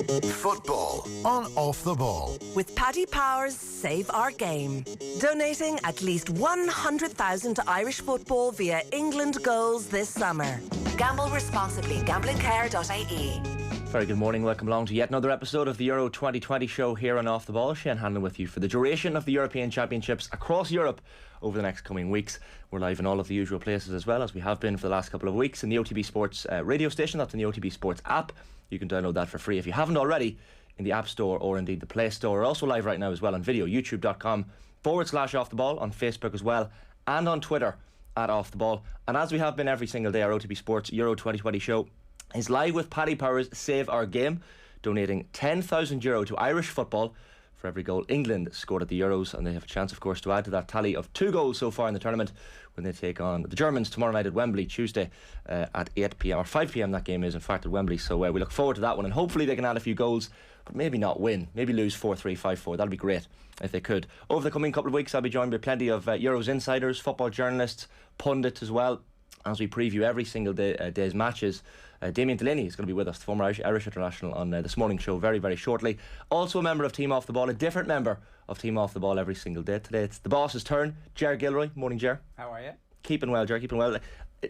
Football on Off the Ball. With Paddy Power's Save Our Game. Donating at least 100,000 to Irish football via England goals this summer. Gamble responsibly. Gamblingcare.ie. Very good morning, welcome along to yet another episode of the Euro 2020 show here on Off the Ball. Shane Hannon with you for the duration of the European Championships across Europe over the next coming weeks. We're live in all of the usual places as well, as we have been for the last couple of weeks, in the OTB SPORTS radio station. That's in the OTB SPORTS app. You can download that for free if you haven't already, in the App Store or indeed the Play Store. We're also live right now as well on video, youtube.com/Off the Ball, on Facebook as well, and on Twitter at Off the Ball. And as we have been every single day, our OTB SPORTS Euro 2020 show is live with Paddy Power's Save Our Game, donating €10,000 to Irish football for every goal England scored at the Euros, and they have a chance, of course, to add to that tally of 2 goals so far in the tournament when they take on the Germans tomorrow night at Wembley, Tuesday at 8 p.m, or 5 p.m. that game is, in fact, at Wembley. So we look forward to that one, and hopefully they can add a few goals, but maybe not win, maybe lose 4-3, 5-4. That'd be great if they could. Over the coming couple of weeks, I'll be joined by plenty of Euros insiders, football journalists, pundits as well, as we preview every single day's matches. Damien Delaney is going to be with us, the former Irish international, on this morning's show very, very shortly. Also a member of Team Off the Ball, a different member of Team Off the Ball every single day. Today it's the boss's turn, Ger Gilroy. Morning, Ger. How are you? Keeping well, Ger, keeping well.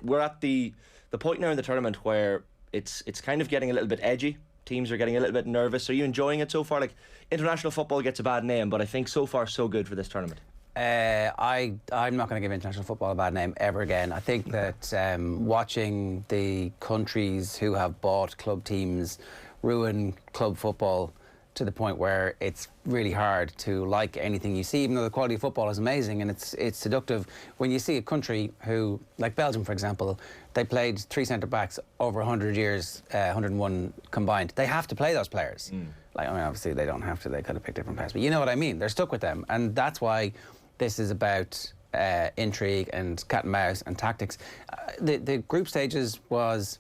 We're at the point now in the tournament where it's kind of getting a little bit edgy. Teams are getting a little bit nervous. Are you enjoying it so far? Like, international football gets a bad name, but I think so far so good for this tournament. I'm not going to give international football a bad name ever again. I think that watching the countries who have bought club teams ruin club football to the point where it's really hard to like anything you see, even though the quality of football is amazing and it's seductive. When you see a country who, like Belgium for example, they played 3 centre-backs over 100 years, 101 combined. They have to play those players. Like, I mean, obviously they don't have to, they could have picked different players, but you know what I mean. They're stuck with them, and that's why this is about intrigue and cat and mouse and tactics. The group stages was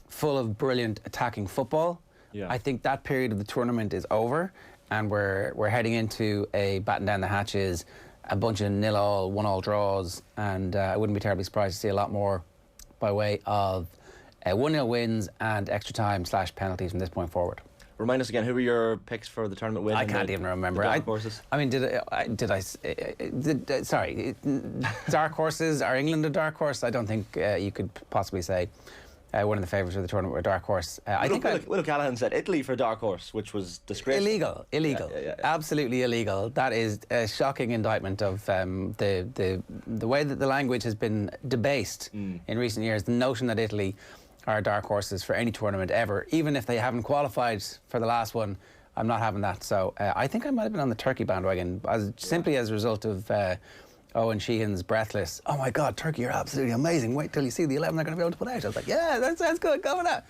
full of brilliant attacking football. Yeah. I think that period of the tournament is over, and we're heading into a batten down the hatches, a bunch of 0-0, 1-1 draws, and I wouldn't be terribly surprised to see a lot more by way of 1-0 wins and extra time / penalties from this point forward. Remind us again, who were your picks for the tournament win? I can't even remember. Dark horses. I mean, sorry, dark horses. Are England a dark horse? I don't think you could possibly say one of the favourites of the tournament were a dark horse. I think Will Callahan said Italy for dark horse, which was disgraceful. Illegal, yeah. Absolutely illegal. That is a shocking indictment of the way that the language has been debased in recent years. The notion that Italy are dark horses for any tournament ever, even if they haven't qualified for the last one. I'm not having that. So I think I might have been on the Turkey bandwagon simply as a result of Owen Sheehan's breathless, "Oh my God, Turkey are absolutely amazing. Wait till you see the 11 they're going to be able to put out." I was like, yeah, that sounds good. Go with that.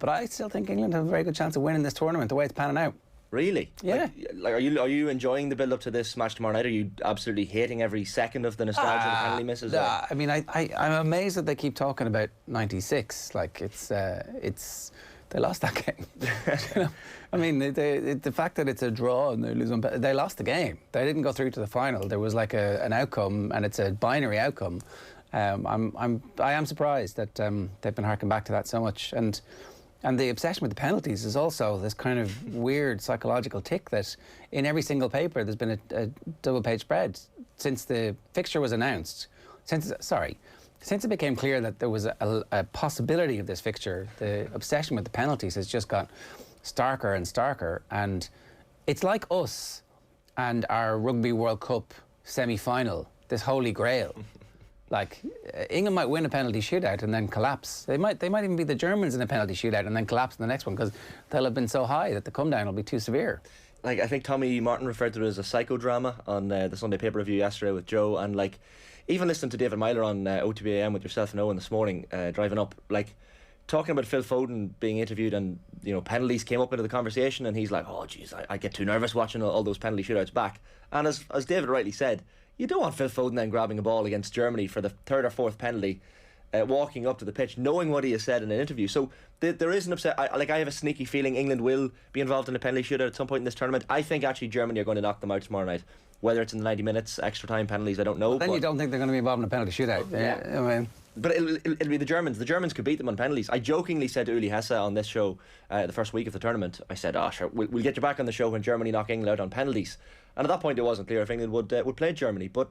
But I still think England have a very good chance of winning this tournament the way it's panning out. Really? Yeah. Like are you enjoying the build-up to this match tomorrow night? Are you absolutely hating every second of the nostalgia the penalty misses? I mean, I'm amazed that they keep talking about '96. Like it's they lost that game. You know? I mean, the fact that it's a draw and they lose they lost the game. They didn't go through to the final. There was like an outcome, and it's a binary outcome. I am surprised that they've been harking back to that so much, and the obsession with the penalties is also this kind of weird psychological tick that in every single paper there's been a double-page spread since the fixture was announced. Since it became clear that there was a possibility of this fixture, the obsession with the penalties has just got starker and starker. And it's like us and our Rugby World Cup semi-final, this holy grail. Like, England might win a penalty shootout and then collapse. They might even be the Germans in a penalty shootout and then collapse in the next one because they'll have been so high that the come down will be too severe. Like, I think Tommy Martin referred to it as a psychodrama on the Sunday paper review yesterday with Joe, and like, even listening to David Myler on OTB AM with yourself and Owen this morning, driving up, like, talking about Phil Foden being interviewed, and you know, penalties came up into the conversation, and he's like, "Oh geez, I get too nervous watching all those penalty shootouts back." And as David rightly said, you don't want Phil Foden then grabbing a ball against Germany for the 3rd or 4th penalty, walking up to the pitch, knowing what he has said in an interview. So there is an upset. I have a sneaky feeling England will be involved in a penalty shootout at some point in this tournament. I think actually Germany are going to knock them out tomorrow night. Whether it's in the 90 minutes, extra time, penalties, I don't know. Then you don't think they're going to be involved in a penalty shootout? Yeah. I mean, But it'll be the Germans. The Germans could beat them on penalties. I jokingly said to Uli Hesse on this show the first week of the tournament, I said, sure, we'll get you back on the show when Germany knock England out on penalties. And at that point it wasn't clear if England would play Germany. But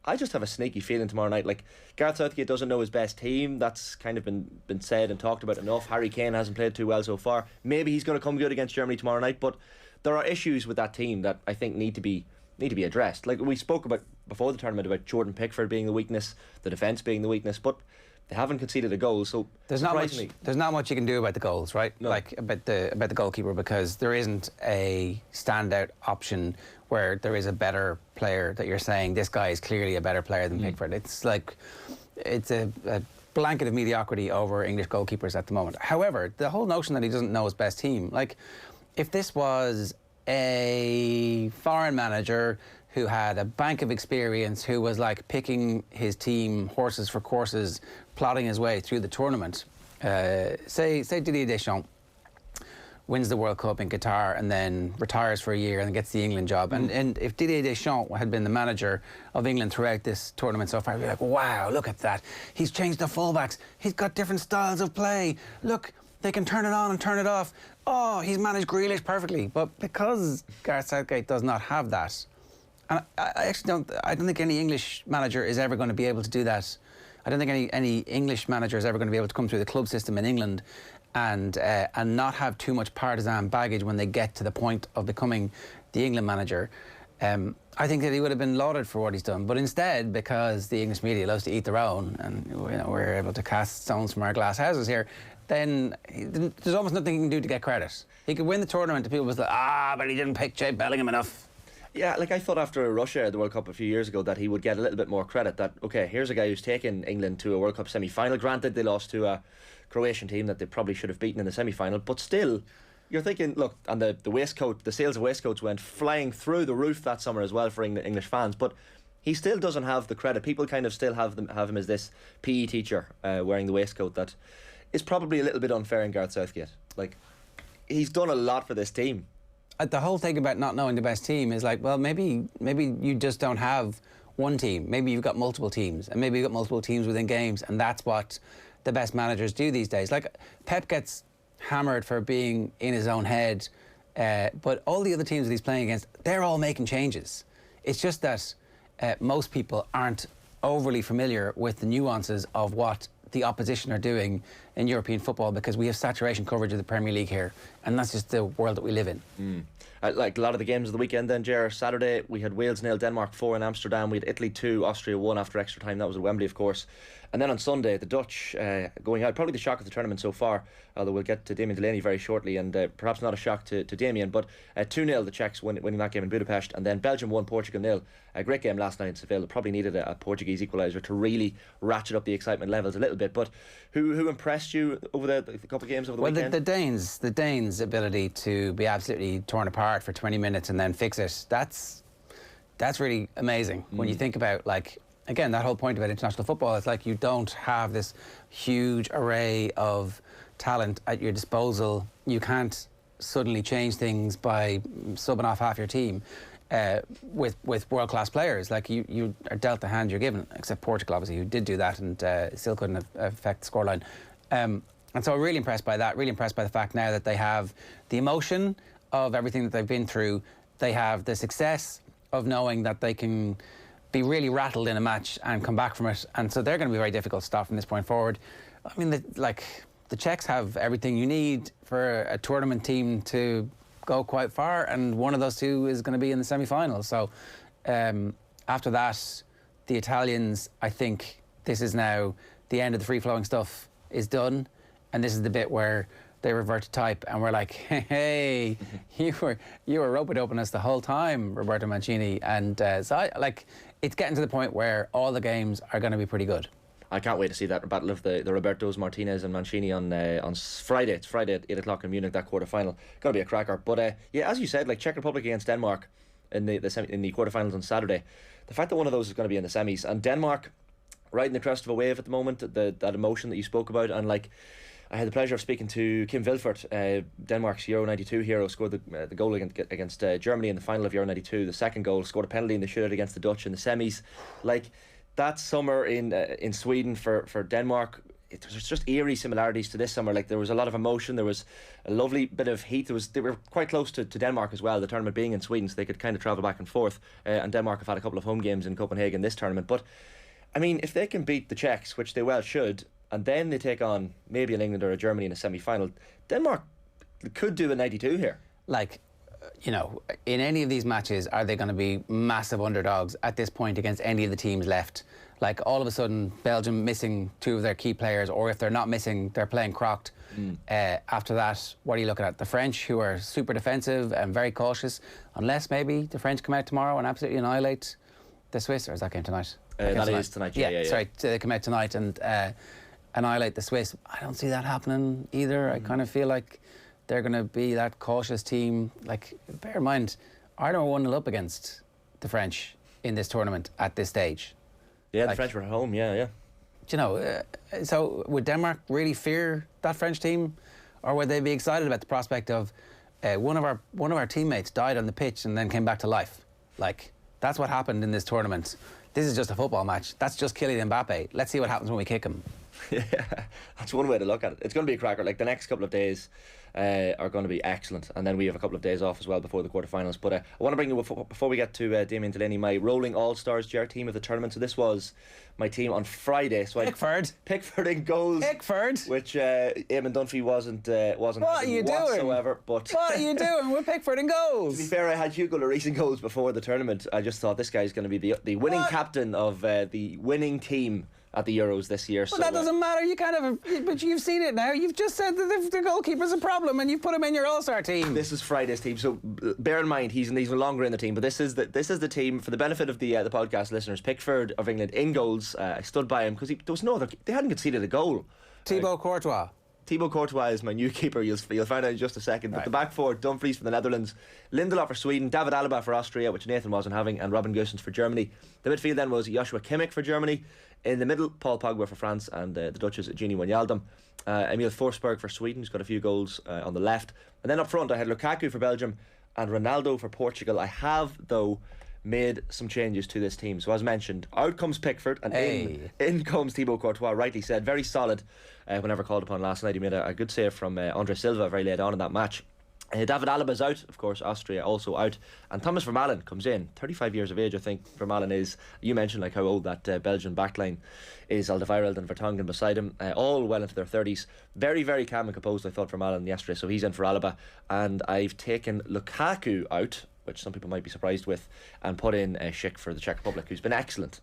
I just have a sneaky feeling tomorrow night. Like, Gareth Southgate doesn't know his best team. That's kind of been said and talked about enough. Harry Kane hasn't played too well so far. Maybe he's going to come good against Germany tomorrow night. But there are issues with that team that I think need to be addressed. Like, we spoke about before the tournament about Jordan Pickford being the weakness, the defence being the weakness, but they haven't conceded a goal. So there's not much you can do about the goals, right? No. Like about the goalkeeper, because there isn't a standout option where there is a better player that you're saying this guy is clearly a better player than Pickford. It's like it's a blanket of mediocrity over English goalkeepers at the moment. However, the whole notion that he doesn't know his best team, like if this was a foreign manager who had a bank of experience, who was like picking his team horses for courses, plotting his way through the tournament, say Didier Deschamps wins the World Cup in Qatar and then retires for a year and gets the England job. And if Didier Deschamps had been the manager of England throughout this tournament so far, we'd be like, wow, look at that. He's changed the fullbacks. He's got different styles of play. Look, they can turn it on and turn it off. Oh, he's managed Grealish perfectly. But because Gareth Southgate does not have that, and I actually don't think any English manager is ever going to be able to do that. I don't think any English manager is ever going to be able to come through the club system in England and not have too much partisan baggage when they get to the point of becoming the England manager. I think that he would have been lauded for what he's done, but instead, because the English media loves to eat their own, and we're able to cast stones from our glass houses here, then there's almost nothing he can do to get credit. He could win the tournament, and people was like, but he didn't pick Jude Bellingham enough. Yeah, like I thought after Russia, the World Cup a few years ago, that he would get a little bit more credit. That, okay, here's a guy who's taken England to a World Cup semi-final. Granted, they lost to a Croatian team that they probably should have beaten in the semi-final, but still, you're thinking, look, and the waistcoat, the sales of waistcoats went flying through the roof that summer as well for English fans, but he still doesn't have the credit. People kind of still have him as this PE teacher wearing the waistcoat that is probably a little bit unfair in Gareth Southgate. Like, he's done a lot for this team. The whole thing about not knowing the best team is like, well, maybe you just don't have one team. Maybe you've got multiple teams, and maybe you've got multiple teams within games, and that's what the best managers do these days. Like, Pep gets hammered for being in his own head, but all the other teams that he's playing against, they're all making changes. It's just that most people aren't overly familiar with the nuances of what the opposition are doing in European football, because we have saturation coverage of the Premier League here, and that's just the world that we live in. Like a lot of the games of the weekend then, Ger, Saturday we had Wales 0, Denmark 4 in Amsterdam. We had Italy 2, Austria 1 after extra time. That was at Wembley, of course. And then on Sunday, the Dutch going out, probably the shock of the tournament so far, although we'll get to Damien Delaney very shortly, and perhaps not a shock to Damien, but 2-0 the Czechs winning that game in Budapest, and then Belgium 1, Portugal 0. A great game last night in Seville. Probably needed a Portuguese equaliser to really ratchet up the excitement levels a little bit. But who impressed you over the couple of games over the weekend? Well, the Danes' ability to be absolutely torn apart for 20 minutes and then fix it, that's really amazing. When you think about, like, again, that whole point about international football, it's like you don't have this huge array of talent at your disposal. You can't suddenly change things by subbing off half your team with world-class players. Like, you are dealt the hand you're given, except Portugal, obviously, who did do that and still couldn't affect the scoreline. And so I'm really impressed by that, really impressed by the fact now that they have the emotion of everything that they've been through. They have the success of knowing that they can be really rattled in a match and come back from it, and so they're going to be very difficult to stop from this point forward. I mean, the Czechs have everything you need for a tournament team to go quite far, and one of those two is going to be in the semi-final. So after that, the Italians, I think this is now the end of the free-flowing stuff is done, and this is the bit where they revert to type, and we're like, hey, you were rope-a-doping us the whole time, Roberto Mancini. And so it's getting to the point where all the games are going to be pretty good. I can't wait to see that battle of the Robertos, Martinez and Mancini on Friday. It's Friday at 8 o'clock in Munich, that quarter-final. Going to be a cracker. But yeah, as you said, like Czech Republic against Denmark in the quarter-finals on Saturday, the fact that one of those is going to be in the semis, and Denmark riding the crest of a wave at the moment, that emotion that you spoke about, and like, I had the pleasure of speaking to Kim Vilfort, Denmark's Euro 92 hero, scored the goal against Germany in the final of Euro 92, the second goal, scored a penalty in the shootout against the Dutch in the semis. Like, that summer in Sweden for Denmark, there's just eerie similarities to this summer. Like, there was a lot of emotion, there was a lovely bit of heat. They were quite close to Denmark as well, the tournament being in Sweden, so they could kind of travel back and forth. And Denmark have had a couple of home games in Copenhagen this tournament. But I mean, if they can beat the Czechs, which they well should, and then they take on maybe an England or a Germany in a semi-final, Denmark could do a 92 here. Like, you know, in any of these matches, are they going to be massive underdogs at this point against any of the teams left? Like, all of a sudden, Belgium missing 2 of their key players, or if they're not missing, they're playing crocked. After that, what are you looking at? The French, who are super defensive and very cautious, unless maybe the French come out tomorrow and absolutely annihilate the Swiss, or is that game tonight? That is tonight, yeah. Sorry, they come out tonight and annihilate the Swiss. I don't see that happening either. I kind of feel like they're going to be that cautious team. Like, bear in mind, Ireland were 1-0 up against the French in this tournament at this stage. Yeah, the French were at home, yeah. Do you know, so would Denmark really fear that French team? Or would they be excited about the prospect of one of our teammates died on the pitch and then came back to life? Like, that's what happened in this tournament. This is just a football match. That's just Kylian Mbappe. Let's see what happens when we kick him. Yeah, that's one way to look at it. It's going to be a cracker. Like, the next couple of days are going to be excellent, and then we have a couple of days off as well before the quarterfinals. But I want to bring you, before we get to Damien Delaney, my rolling all-stars Ger team of the tournament. So this was my team on Friday. So Pickford in goals. Pickford, which Eamon Dunphy wasn't. What are you doing? Whatsoever. But what are you doing with Pickford in goals? To be fair, I had Hugo Lloris in goals before the tournament. I just thought this guy's going to be the winning captain of the winning team at the Euros this year. Well, so that doesn't matter. You kind of, but you've seen it now. You've just said that the goalkeeper's a problem, and you've put him in your All-Star team. This is Friday's team, so bear in mind he's no longer in the team. But this is the team for the benefit of the podcast listeners. Pickford of England in goals. I stood by him because there was no other. They hadn't conceded a goal. Thibaut Courtois. Thibaut Courtois is my new keeper. You'll find out in just a second. Right. But the back four: Dumfries for the Netherlands, Lindelof for Sweden, David Alaba for Austria, which Nathan wasn't having, and Robin Gosens for Germany. The midfield then was Joshua Kimmich for Germany. In the middle, Paul Pogba for France, and the Dutch's Gini Wijnaldum. Emil Forsberg for Sweden, who's got a few goals on the left. And then up front, I had Lukaku for Belgium and Ronaldo for Portugal. I have, though, made some changes to this team. So as mentioned, out comes Pickford, and in comes Thibaut Courtois, rightly said. Very solid whenever called upon last night. He made a good save from Andre Silva very late on in that match. David Alaba's out, of course. Austria also out, and Thomas Vermaelen comes in, 35 years of age, I think Vermaelen is. You mentioned like how old that Belgian backline is. Alderweireld and Vertonghen beside him, all well into their 30s. Very, very calm and composed, I thought, Vermaelen yesterday, so he's in for Alaba. And I've taken Lukaku out, which some people might be surprised with, and put in Schick for the Czech Republic, who's been excellent.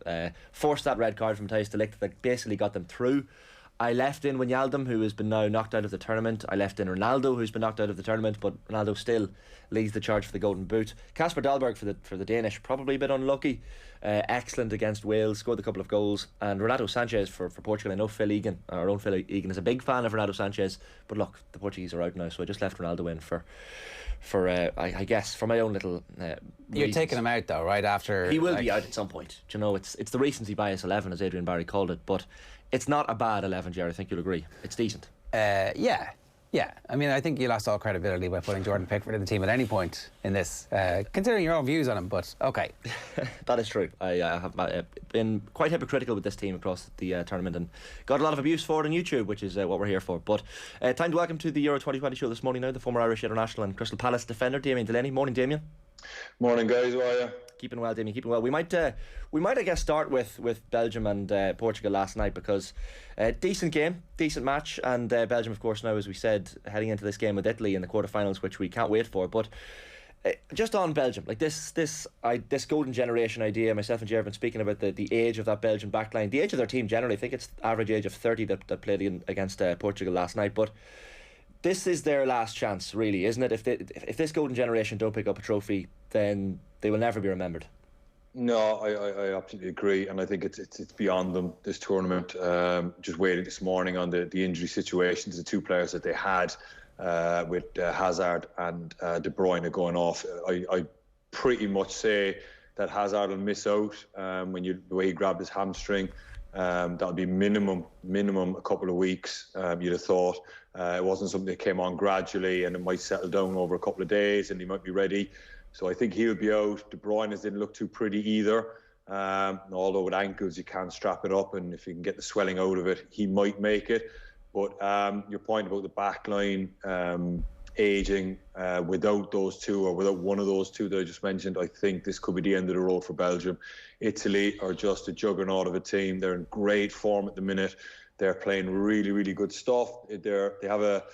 Forced that red card from Thijs de Ligt that basically got them through. I left in Wijnaldum, who has been now knocked out of the tournament. I left in Ronaldo, who's been knocked out of the tournament, but Ronaldo still leads the charge for the Golden Boot. Kasper Dahlberg for the Danish, probably a bit unlucky. Excellent against Wales, scored a couple of goals. And Renato Sanchez for Portugal. I know Phil Egan, our own Phil Egan, is a big fan of Renato Sanchez, but look, the Portuguese are out now, so I just left Ronaldo in for I guess for my own little You're reasons. taking him out though, right after. He will be out at some point. Do you know, it's the recency bias 11, as Adrian Barry called it, but it's not a bad 11, Jerry. I think you'll agree. It's decent. Yeah. I mean, I think you lost all credibility by putting Jordan Pickford in the team at any point in this, considering your own views on him, but okay. That is true. I have been quite hypocritical with this team across the tournament and got a lot of abuse for it on YouTube, which is what we're here for. But time to welcome to the Euro 2020 show this morning now, the former Irish international and Crystal Palace defender, Damien Delaney. Morning, Damien. Morning, guys. How are you? Keeping well, Damien, keeping well. We might I guess start with Belgium and Portugal last night, because decent game, decent match, and Belgium, of course, now, as we said, heading into this game with Italy in the quarterfinals, which we can't wait for. But just on Belgium, like this golden generation idea, myself and Ger have been speaking about the age of that Belgian backline, the age of their team generally. I think it's the average age of 30 that played against Portugal last night, but this is their last chance, really, isn't it? If this golden generation don't pick up a trophy, then they will never be remembered. No, I absolutely agree, and I think it's beyond them, this tournament. Just waiting this morning on the injury situations, the two players that they had with Hazard and De Bruyne going off. I pretty much say that Hazard will miss out the way he grabbed his hamstring. That'll be minimum a couple of weeks, you'd have thought. It wasn't something that came on gradually, and it might settle down over a couple of days and he might be ready. So I think he'll be out. De Bruyne didn't look too pretty either. Although with ankles you can strap it up, and if you can get the swelling out of it, he might make it. But your point about the back line ageing, without those two, or without one of those two that I just mentioned, I think this could be the end of the road for Belgium. Italy are just a juggernaut of a team. They're in great form at the minute. They're playing really, really good stuff. They have a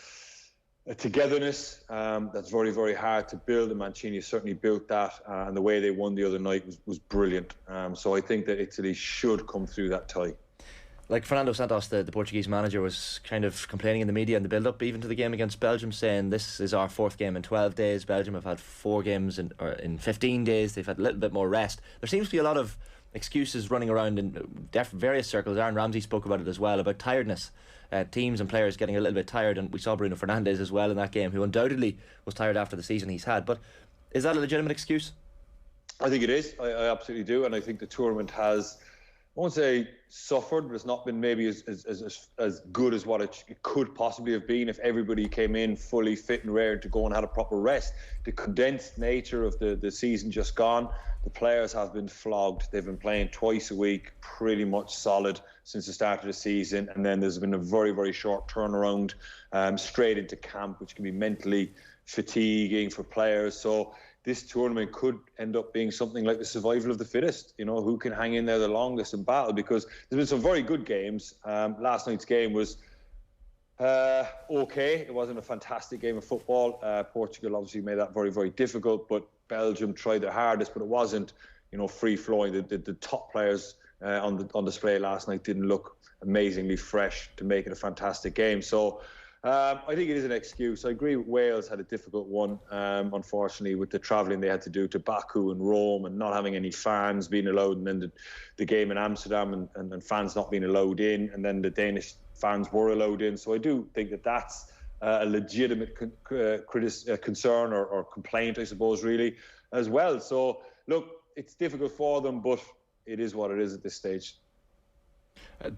togetherness that's very, very hard to build, and Mancini certainly built that, and the way they won the other night was brilliant. So I think that Italy should come through that tie. Like Fernando Santos, the Portuguese manager, was kind of complaining in the media in the build-up even to the game against Belgium, saying this is our 4th game in 12 days. Belgium have had 4 games in 15 days. They've had a little bit more rest. There seems to be a lot of excuses running around in various circles. Aaron Ramsey spoke about it as well, about tiredness. Teams and players getting a little bit tired, and we saw Bruno Fernandes as well in that game, who undoubtedly was tired after the season he's had. But is that a legitimate excuse? I think it is. I absolutely do, and I think the tournament has, I won't say suffered, but it's not been maybe as good as what it could possibly have been if everybody came in fully fit and raring to go and had a proper rest. The condensed nature of the season just gone, the players have been flogged. They've been playing twice a week, pretty much solid since the start of the season, and then there's been a very, very short turnaround straight into camp, which can be mentally fatiguing for players. So this tournament could end up being something like the survival of the fittest, who can hang in there the longest in battle, because there's been some very good games. Last night's game was okay. It wasn't a fantastic game of football. Portugal obviously made that very, very difficult, but Belgium tried their hardest, but it wasn't, free-flowing. The top players on display last night didn't look amazingly fresh to make it a fantastic game. So I think it is an excuse. I agree Wales had a difficult one, unfortunately, with the travelling they had to do to Baku and Rome, and not having any fans being allowed, and then the game in Amsterdam and fans not being allowed in, and then the Danish fans were allowed in. So I do think that's a legitimate concern or complaint, I suppose, really, as well. So, look, it's difficult for them, but it is what it is at this stage.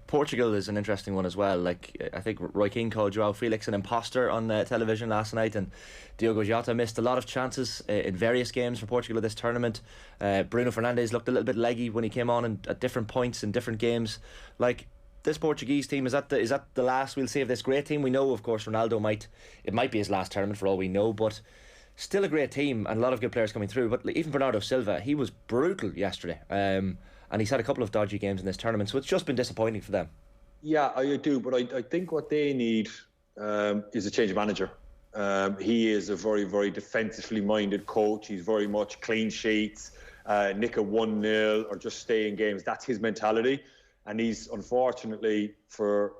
Portugal is an interesting one as well. Like, I think Roy Keane called João Felix an imposter on television last night, and Diogo Jota missed a lot of chances in various games for Portugal at this tournament. Bruno Fernandes looked a little bit leggy when he came on at different points in different games. Like, this Portuguese team, is that the last we'll see of this great team? We know, of course, Ronaldo might be his last tournament for all we know, but still a great team and a lot of good players coming through. But even Bernardo Silva, he was brutal yesterday. And he's had a couple of dodgy games in this tournament, so it's just been disappointing for them. Yeah, I do, but I think what they need is a change of manager. He is a very, very defensively minded coach. He's very much clean sheets, nick a 1-0 or just stay in games. That's his mentality. And he's, unfortunately, for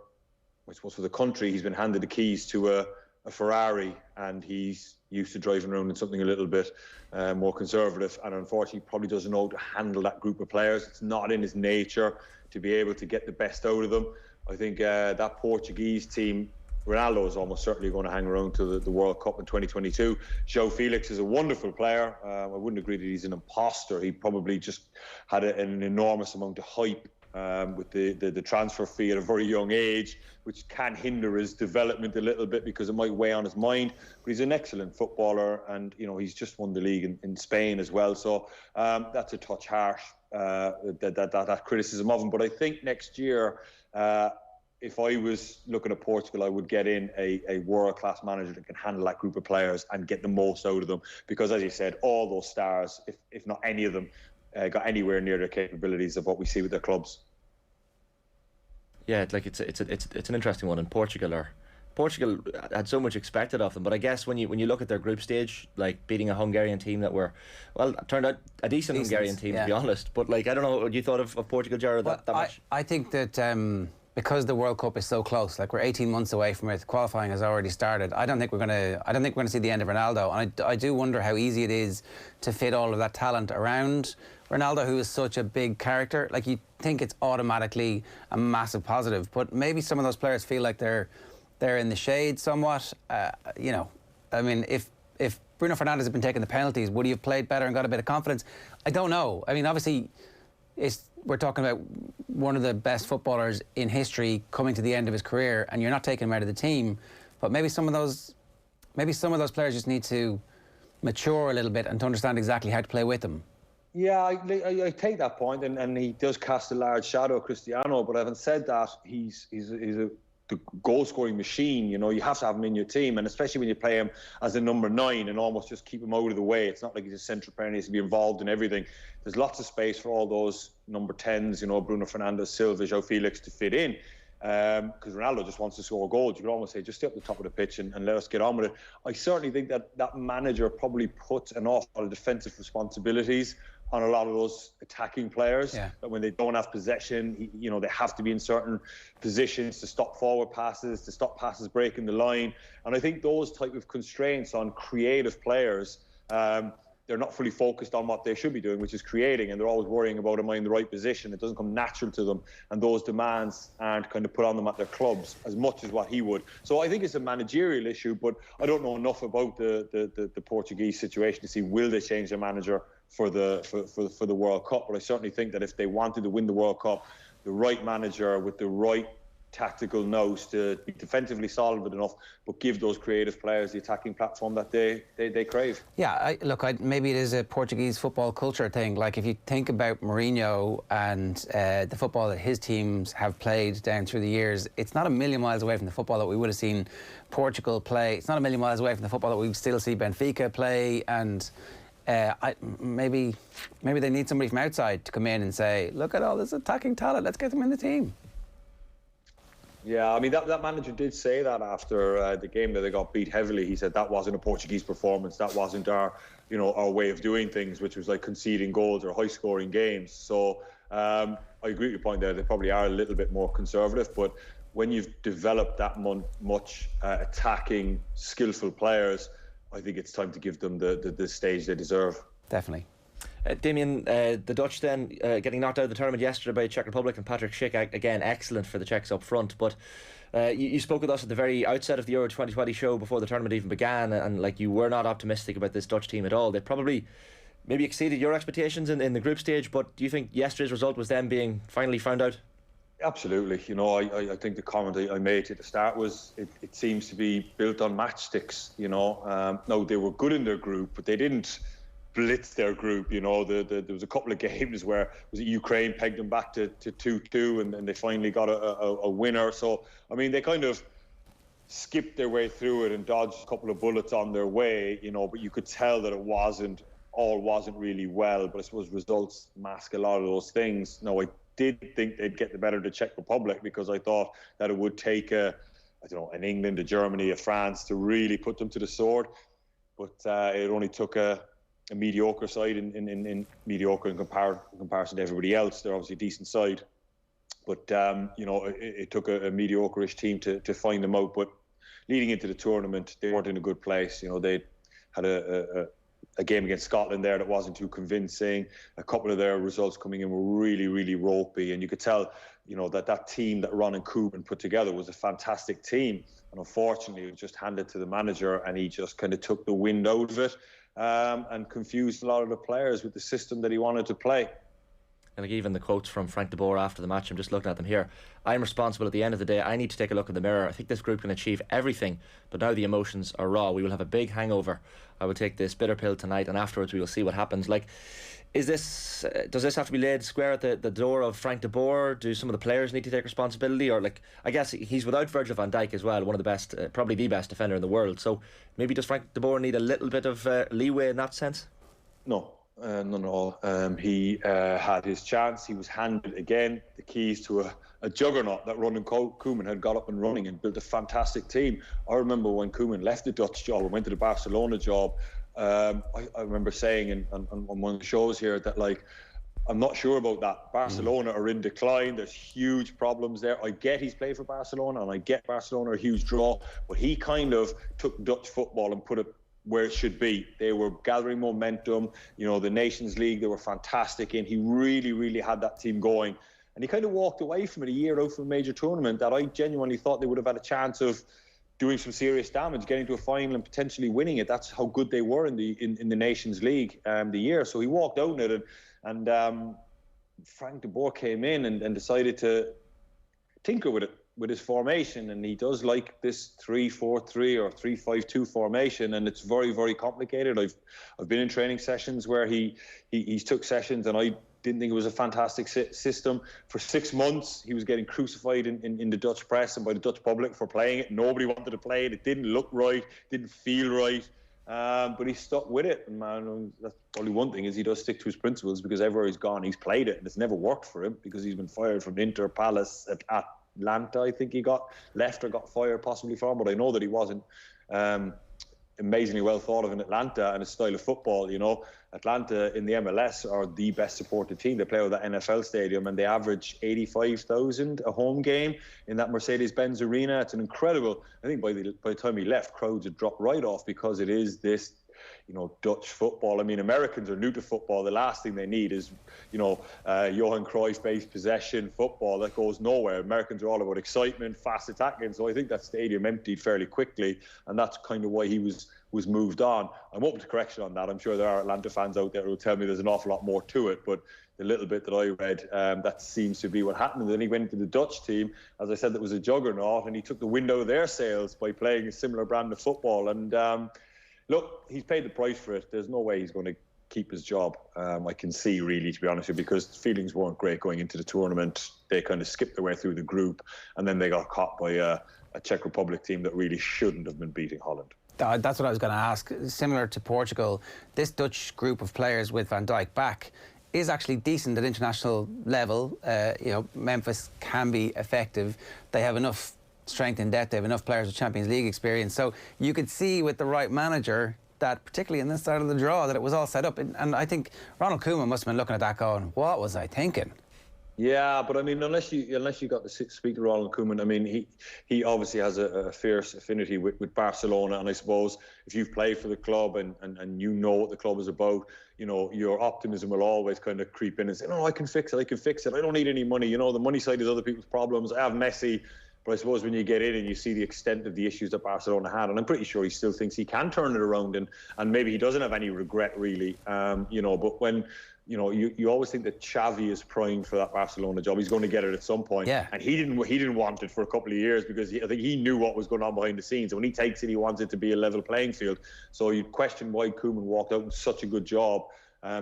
the country, he's been handed the keys to a Ferrari, and he's used to driving around in something a little bit more conservative, and unfortunately probably doesn't know how to handle that group of players. It's not in his nature to be able to get the best out of them. I think that Portuguese team, Ronaldo is almost certainly going to hang around to the World Cup in 2022. João Felix is a wonderful player. I wouldn't agree that he's an imposter. He probably just had an enormous amount of hype with the transfer fee at a very young age, which can hinder his development a little bit because it might weigh on his mind. But he's an excellent footballer, and he's just won the league in Spain as well. So that's a touch harsh, that criticism of him. But I think next year, if I was looking at Portugal, I would get in a world-class manager that can handle that group of players and get the most out of them. Because, as you said, all those stars, if not any of them, got anywhere near their capabilities of what we see with their clubs. Yeah, it's an interesting one. And Portugal had so much expected of them, but I guess when you look at their group stage, like beating a Hungarian team that turned out a decent Hungarian team, to be honest. But I don't know what you thought of Portugal, Jared, that much. I think that because the World Cup is so close, like we're 18 months away from it, qualifying has already started. I don't think we're going to see the end of Ronaldo, and I do wonder how easy it is to fit all of that talent around Ronaldo, who is such a big character. Like, you think it's automatically a massive positive, but maybe some of those players feel like they're in the shade somewhat. I mean, if Bruno Fernandes had been taking the penalties, would he have played better and got a bit of confidence? I don't know. I mean, obviously, we're talking about one of the best footballers in history coming to the end of his career, and you're not taking him out of the team. But maybe some of those players just need to mature a little bit and to understand exactly how to play with him. Yeah, I take that point, and he does cast a large shadow, Cristiano. But having said that, he's the goal-scoring machine. You know, you have to have him in your team, and especially when you play him as a number 9 and almost just keep him out of the way. It's not like he's a central player and he has to be involved in everything. There's lots of space for all those number 10s, you know, Bruno Fernandes, Silva, João Felix to fit in. Because Ronaldo just wants to score goals. You could almost say, just stay up the top of the pitch and let us get on with it. I certainly think that manager probably puts an awful lot of defensive responsibilities on a lot of those attacking players. Yeah. That when they don't have possession, you know, they have to be in certain positions to stop forward passes, to stop passes breaking the line. And I think those type of constraints on creative players, they're not fully focused on what they should be doing, which is creating, and they're always worrying about, am I in the right position? It doesn't come natural to them, and those demands aren't kind of put on them at their clubs as much as what he would. So I think it's a managerial issue, but I don't know enough about the Portuguese situation to see will they change their manager for the World Cup. But I certainly think that if they wanted to win the World Cup, the right manager with the right tactical nose to be defensively solid enough, but give those creative players the attacking platform that they crave. Yeah, maybe it is a Portuguese football culture thing. Like, if you think about Mourinho and the football that his teams have played down through the years, it's not a million miles away from the football that we would have seen Portugal play. It's not a million miles away from the football that we still see Benfica play. And maybe they need somebody from outside to come in and say, look at all this attacking talent, let's get them in the team. Yeah, I mean, that manager did say that after the game that they got beat heavily. He said that wasn't a Portuguese performance. That wasn't our way of doing things, which was like conceding goals or high-scoring games. So I agree with your point there. They probably are a little bit more conservative, but when you've developed that much attacking, skillful players, I think it's time to give them the stage they deserve. Definitely. Damien, the Dutch then getting knocked out of the tournament yesterday by Czech Republic, and Patrick Schick, again, excellent for the Czechs up front. But you spoke with us at the very outset of the Euro 2020 show before the tournament even began, and like, you were not optimistic about this Dutch team at all. They probably maybe exceeded your expectations in the group stage, but do you think yesterday's result was them being finally found out? Absolutely. You know, I think the comment I made at the start was it seems to be built on matchsticks, you know. No, they were good in their group, but they didn't blitz their group. You know, there was a couple of games where Ukraine pegged them back to 2-2 and they finally got a winner. So, I mean, they kind of skipped their way through it and dodged a couple of bullets on their way, you know, but you could tell that it wasn't really well. But I suppose results mask a lot of those things. No, I did think they'd get the better of the Czech Republic, because I thought that it would take an England, a Germany, a France to really put them to the sword. But it only took a mediocre side in mediocre in comparison to everybody else. They're obviously a decent side, but it took a mediocre-ish team to find them out. But leading into the tournament, they weren't in a good place. You know, they had a game against Scotland there that wasn't too convincing. A couple of their results coming in were really, really ropey, and you could tell, you know, that team that Ron and Koeman put together was a fantastic team. And unfortunately, it was just handed to the manager, and he just kind of took the wind out of it. And confused a lot of the players with the system that he wanted to play. And like, even the quotes from Frank de Boer after the match, I'm just looking at them here. I'm responsible at the end of the day. I need to take a look in the mirror. I think this group can achieve everything, but now the emotions are raw. We will have a big hangover. I will take this bitter pill tonight, and afterwards we will see what happens. Like, does this have to be laid square at the door of Frank de Boer? Do some of the players need to take responsibility? Or, like, I guess he's without Virgil van Dijk as well, one of the best, probably the best defender in the world. So maybe does Frank de Boer need a little bit of leeway in that sense? No, none at all. He had his chance. He was handed again the keys to a juggernaut that Ron and Koeman had got up and running and built a fantastic team. I remember when Koeman left the Dutch job and went to the Barcelona job. I remember saying on one of the shows here that, like, I'm not sure about that. Barcelona are in decline. There's huge problems there. I get he's played for Barcelona, and I get Barcelona a huge draw, but he kind of took Dutch football and put it where it should be. They were gathering momentum. You know, the Nations League, they were fantastic in. He really, really had that team going. And he kind of walked away from it a year out from a major tournament that I genuinely thought they would have had a chance of doing some serious damage, getting to a final and potentially winning it. That's how good they were in the Nations League the year. So he walked out in it, and Frank de Boer came in and decided to tinker with it. with his formation, and he does like this 3-4-3 or 3-5-2 formation, and it's very, very complicated. I've been in training sessions where he's took sessions, and I didn't think it was a fantastic system. For 6 months, he was getting crucified in the Dutch press and by the Dutch public for playing it. Nobody wanted to play it. It didn't look right, didn't feel right. But he stuck with it, and man, that's probably one thing is he does stick to his principles, because everywhere he's gone, he's played it, and it's never worked for him because he's been fired from Inter, Palace, at Atlanta. I think he got fired possibly from, but I know that he wasn't amazingly well thought of in Atlanta and his style of football. You know, Atlanta in the MLS are the best supported team. They play with that NFL stadium, and they average 85,000 a home game in that Mercedes-Benz arena. It's an incredible. I think by the time he left, crowds had dropped right off, because it is this, you know, Dutch football. I mean, Americans are new to football. The last thing they need is, you know, Johan Cruyff-based possession football that goes nowhere. Americans are all about excitement, fast attacking. So I think that stadium emptied fairly quickly, and that's kind of why he was moved on. I'm open to correction on that. I'm sure there are Atlanta fans out there who will tell me there's an awful lot more to it, but the little bit that I read, that seems to be what happened. And then he went into the Dutch team, as I said, that was a juggernaut, and he took the wind out of their sails by playing a similar brand of football. And look, he's paid the price for it. There's no way he's going to keep his job. I can see, really, to be honest with you, because feelings weren't great going into the tournament. They kind of skipped their way through the group, and then they got caught by a Czech Republic team that really shouldn't have been beating Holland. That's what I was going to ask. Similar to Portugal, this Dutch group of players with Van Dijk back is actually decent at international level. You know, Memphis can be effective. They have enough strength in depth. They have enough players with Champions League experience. So you could see with the right manager that, particularly in this side of the draw, that it was all set up. And I think Ronald Koeman must have been looking at that going, what was I thinking? Yeah, but I mean, unless you got to speak to Ronald Koeman, I mean, he obviously has a fierce affinity with Barcelona, and I suppose if you've played for the club and you know what the club is about, you know, your optimism will always kind of creep in and say, no, I can fix it, I don't need any money. You know, the money side is other people's problems. I have Messi. But I suppose when you get in and you see the extent of the issues that Barcelona had, and I'm pretty sure he still thinks he can turn it around, and maybe he doesn't have any regret, really. You know, but when, you know, you always think that Xavi is primed for that Barcelona job. He's going to get it at some point. Yeah. And he didn't want it for a couple of years, because I think he knew what was going on behind the scenes. And when he takes it, he wants it to be a level playing field. So you'd question why Koeman walked out with such a good job,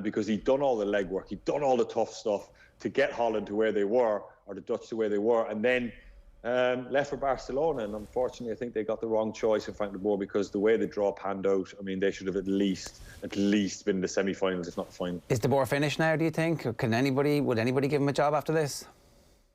because he'd done all the legwork, he'd done all the tough stuff to get Holland to where they were, or the Dutch to where they were, and then left for Barcelona. And unfortunately, I think they got the wrong choice in Frank de Boer, because the way the draw panned out, I mean, they should have at least been in the semi-finals, if not the final. Is de Boer finished now, do you think? Or would anybody give him a job after this?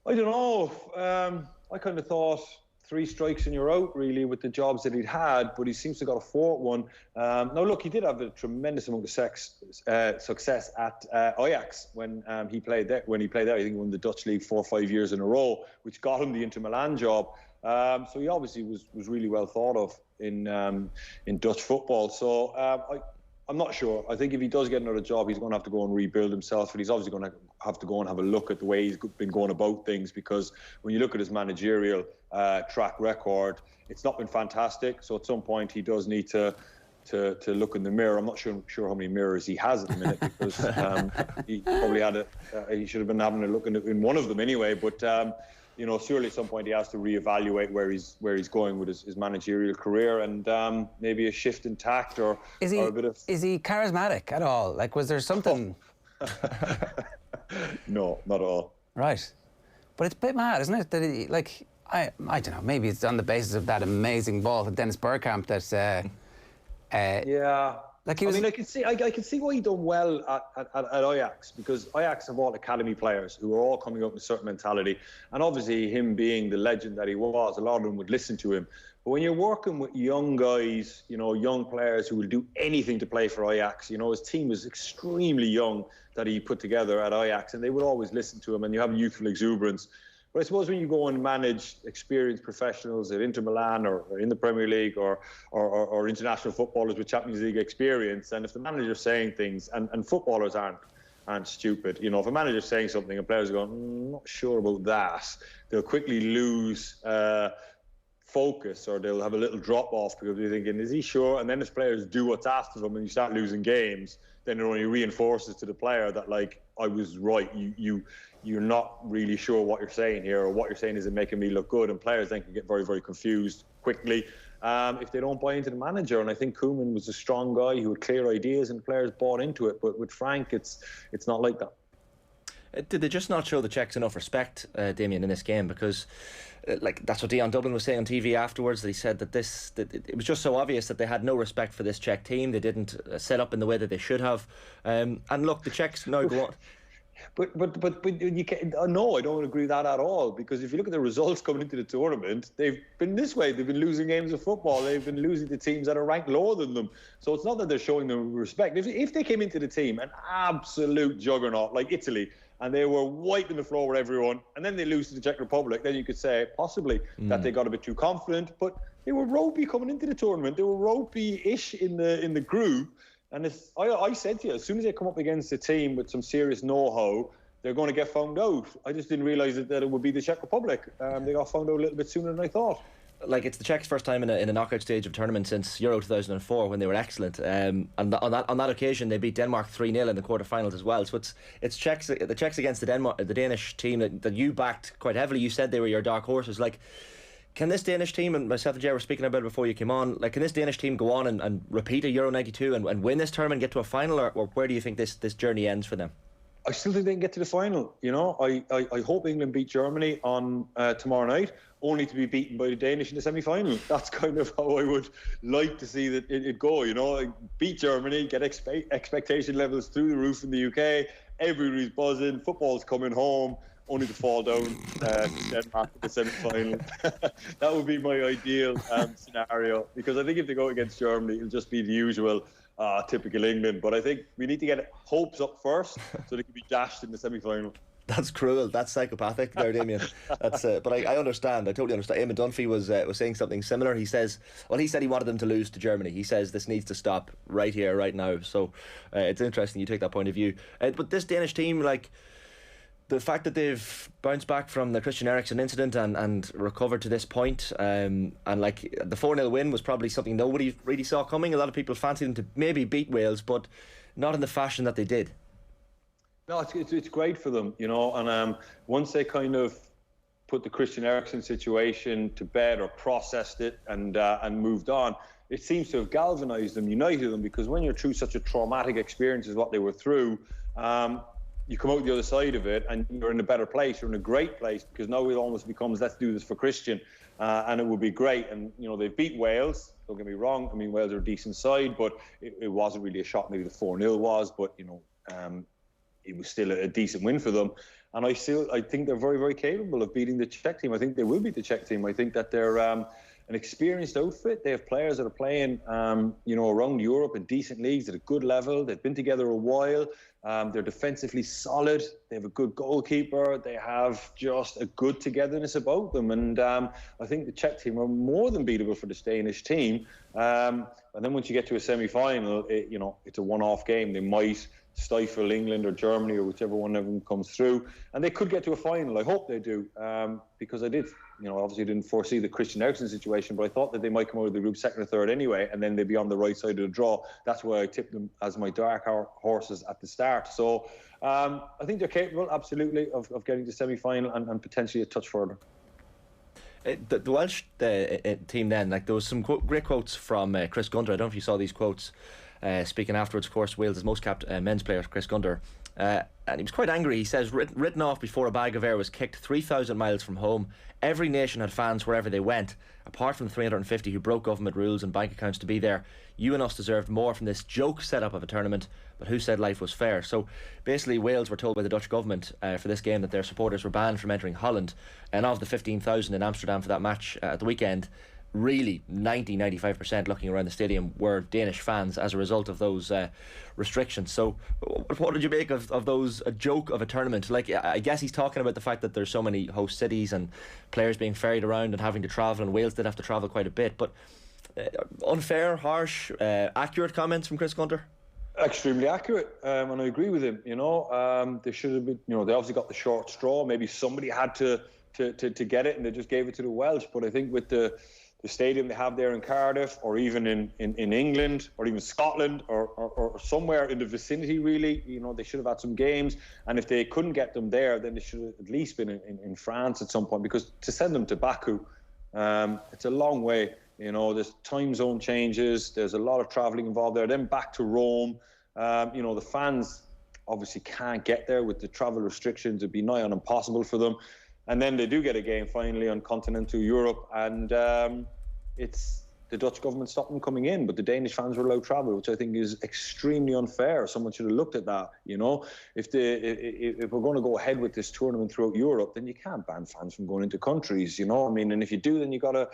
I don't know. I kind of thought 3 strikes and you're out, really, with the jobs that he'd had, but he seems to have got a 4th one. Now, look, he did have a tremendous amount of success at Ajax when he played there. I think he won the Dutch League 4 or 5 years in a row, which got him the Inter Milan job. So he obviously was really well thought of in Dutch football. So I'm not sure. I think if he does get another job, he's going to have to go and rebuild himself, and he's obviously going to have to go and have a look at the way he's been going about things, because when you look at his managerial track record, it's not been fantastic. So at some point, he does need to look in the mirror. I'm not sure how many mirrors he has at the minute, because he probably had he should have been having a look in one of them anyway. But you know, surely at some point he has to reevaluate where he's going with his managerial career, and maybe a shift in tact or a bit of. Is he charismatic at all? Like, was there something? No, not at all. Right, but it's a bit mad, isn't it? That he, like, I don't know. Maybe it's on the basis of that amazing ball to Dennis Bergkamp that. Yeah. Like he was... I mean, I can see why he done well at Ajax, because Ajax have all academy players who are all coming up with a certain mentality, and obviously him being the legend that he was, a lot of them would listen to him. But when you're working with young guys, you know, young players who will do anything to play for Ajax, you know, his team was extremely young that he put together at Ajax, and they would always listen to him, and you have youthful exuberance. But I suppose when you go and manage experienced professionals at Inter Milan or in the Premier League or international footballers with Champions League experience, and if the manager's saying things, and footballers aren't stupid, you know, if a manager's saying something and players are going, I'm not sure about that, they'll quickly lose focus, or they'll have a little drop off because they're thinking, is he sure? And then if players do what's asked of them and you start losing games, then it only reinforces to the player that, like, I was right. You you're not really sure what you're saying here, or what you're saying isn't making me look good, and players then can get very, very confused quickly if they don't buy into the manager. And I think Koeman was a strong guy who had clear ideas, and players bought into it. But with Frank, it's not like that. Did they just not show the Czechs enough respect, Damien, in this game? Because that's what Dion Dublin was saying on TV afterwards, that he said that it was just so obvious that they had no respect for this Czech team. They didn't set up in the way that they should have. And look, the Czechs now go on. But you can't, no, I don't agree with that at all, because if you look at the results coming into the tournament, they've been this way. They've been losing games of football. They've been losing to teams that are ranked lower than them. So it's not that they're showing them respect. If they came into the team an absolute juggernaut like Italy, and they were wiping the floor with everyone, and then they lose to the Czech Republic, then you could say possibly that they got a bit too confident. But they were ropey coming into the tournament. They were ropey-ish in the group. And I said to you, as soon as they come up against a team with some serious know-how, they're going to get found out. I just didn't realise that it would be the Czech Republic. They got found out a little bit sooner than I thought. Like, it's the Czechs' first time in a knockout stage of tournament since Euro 2004, when they were excellent. And on that occasion, they beat Denmark 3-0 in the quarterfinals as well. So it's the Czechs against the Danish team that you backed quite heavily. You said they were your dark horses. Like, can this Danish team, and myself and Ger were speaking about it before you came on, like, can this Danish team go on and repeat a Euro 92 and win this tournament, get to a final, or where do you think this journey ends for them? I still think they can get to the final. You know, I hope England beat Germany on tomorrow night, only to be beaten by the Danish in the semi-final. That's kind of how I would like to see that it go. You know, beat Germany, get expectation levels through the roof in the UK. Everybody's buzzing. Football's coming home, only to fall down to Denmark in the semi-final. That would be my ideal scenario, because I think if they go against Germany, it'll just be the usual. Typical England, but I think we need to get hopes up first so they can be dashed in the semi-final. That's cruel. That's psychopathic there, Damien. That's but I understand. I totally understand. Eamon Dunphy was saying something similar. He said he wanted them to lose to Germany. He says this needs to stop right here, right now. So it's interesting you take that point of view. But this Danish team, like, the fact that they've bounced back from the Christian Eriksen incident and recovered to this point, and like the 4-0 win was probably something nobody really saw coming. A lot of people fancied them to maybe beat Wales, but not in the fashion that they did. No, it's great for them, you know. And once they kind of put the Christian Eriksen situation to bed, or processed it and moved on, it seems to have galvanised them, united them, because when you're through such a traumatic experience as what they were through, you come out the other side of it and you're in a better place. You're in a great place, because now it almost becomes, let's do this for Christian, and it would be great. And, you know, they beat Wales, don't get me wrong. I mean, Wales are a decent side, but it wasn't really a shock. Maybe the 4-0 was, but, you know, it was still a decent win for them. And I think they're very, very capable of beating the Czech team. I think they will beat the Czech team. I think that they're an experienced outfit. They have players that are playing, you know, around Europe in decent leagues at a good level. They've been together a while. They're defensively solid. They have a good goalkeeper. They have just a good togetherness about them. And I think the Czech team are more than beatable for this Danish team. And then once you get to a semi-final, you know, it's a one-off game. They might stifle England or Germany or whichever one of them comes through, and they could get to a final. I hope they do, because I did, you know, obviously didn't foresee the Christian Eriksen situation, but I thought that they might come out of the group second or third anyway, and then they'd be on the right side of the draw. That's why I tipped them as my dark horses at the start. So I think they're capable, absolutely, of getting to semi-final and potentially a touch further. The Welsh team then, like, there was some great quotes from Chris Gunter. I don't know if you saw these quotes. Speaking afterwards, of course, Wales' most capped men's player, Chris Gunter, and he was quite angry. He says, written off before a bag of air was kicked 3,000 miles from home. Every nation had fans wherever they went, apart from the 350 who broke government rules and bank accounts to be there. You and us deserved more from this joke setup of a tournament, but who said life was fair? So basically, Wales were told by the Dutch government for this game that their supporters were banned from entering Holland, and of the 15,000 in Amsterdam for that match at the weekend, really 95% looking around the stadium were Danish fans as a result of those restrictions. So what did you make of those, a joke of a tournament? Like, I guess he's talking about the fact that there's so many host cities and players being ferried around and having to travel, and Wales did have to travel quite a bit, but unfair, harsh, accurate comments from Chris Gunter? Extremely accurate, and I agree with him. You know, they should have been, you know, they obviously got the short straw. Maybe somebody had to get it, and they just gave it to the Welsh. But I think with the the stadium they have there in Cardiff, or even in England, or even Scotland, or somewhere in the vicinity, really. You know, they should have had some games. And if they couldn't get them there, then they should have at least been in France at some point, because to send them to Baku, it's a long way. You know, there's time zone changes, there's a lot of travelling involved there, then back to Rome. You know, the fans obviously can't get there with the travel restrictions. It'd be nigh on impossible for them. And then they do get a game finally on continental Europe, and it's the Dutch government stopped them coming in, but the Danish fans were allowed travel, which I think is extremely unfair. Someone should have looked at that. You know, if we're going to go ahead with this tournament throughout Europe, then you can't ban fans from going into countries. You know, I mean, and if you do, then you got to,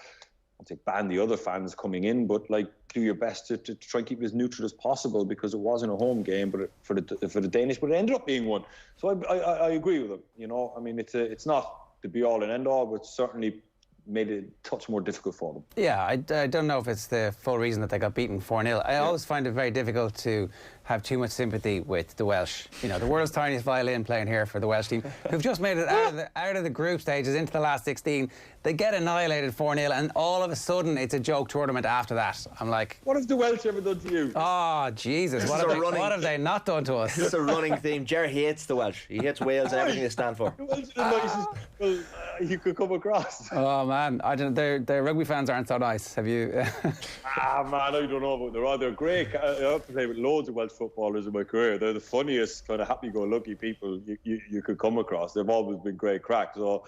I'd say, ban the other fans coming in, but like do your best to try and keep it as neutral as possible, because it wasn't a home game, but for the Danish, but it ended up being one. So I agree with them. You know, I mean, it's not the be all and end all, but certainly made it a touch more difficult for them. Yeah, I don't know if it's the full reason that they got beaten 4-0. I always find it very difficult to have too much sympathy with the Welsh. You know, the world's tiniest violin playing here for the Welsh team, who've just made it out of the group stages into the last 16. They get annihilated 4-0, and all of a sudden it's a joke tournament after that. I'm like, what have the Welsh ever done to you? Oh, Jesus, what have they not done to us? It's a running theme. Ger hates the Welsh. He hates Wales and everything they stand for. The Welsh are the nicest people you could come across. Oh, man, I don't. Their rugby fans aren't so nice. Have you? Man, I don't know about they're great. I have to play with loads of Welsh footballers in my career. They're the funniest, kind of happy-go-lucky people you could come across. They've always been great crack. So,